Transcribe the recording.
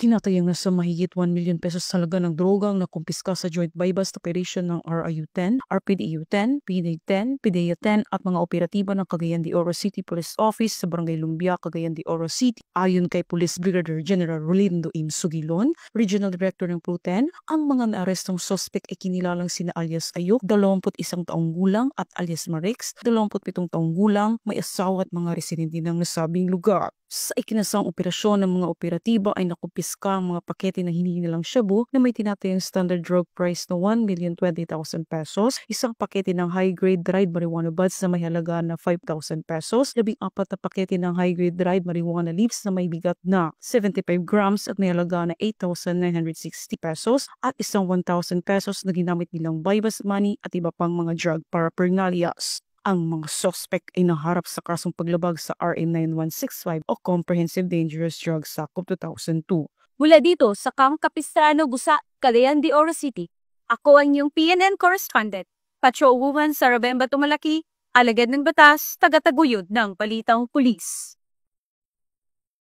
Tinatayang nasa mahigit 1 million pesos halaga ng drogang na kumpiska sa joint buy-bust operation ng RIU-10, RPDU-10, PDA-10, PDEA-10 at mga operatiba ng Cagayan de Oro City Police Office sa Barangay Lumbia, Cagayan de Oro City. Ayon kay Police Brigadier General Rolindo M. Sugilon, Regional Director ng PRO-10, ang mga naarestong sospek ay kinilalang sina alias Ayok, 21 taong gulang at alias Marix, 27 taong gulang, may asawa at mga residente ng nasabing lugar. Sa ikinasang operasyon ng mga operatiba ay nakumpiska ang mga pakete na hinihilang shabu na may tinatayang standard drug price na 1,020,000 pesos, isang pakete ng high-grade dried marijuana buds na may halaga na 5,000 pesos, 14 na pakete ng high-grade dried marijuana leaves na may bigat na 75 grams at may halaga na 8,960 pesos, at isang 1,000 pesos na ginamit nilang buy-bust money at iba pang mga drug paraphernalias. Ang mga suspect ay naharap sa kasong paglabag sa RA 9165 o Comprehensive Dangerous Drugs Act of 2002. Mula dito sa Camp Capistrano, Gusa, Cagayan de Oro City, ako ang iyong PNN correspondent, Patrolwoman Sarabemba Tumalaki, alagad ng batas, tagataguyod ng balitang pulis.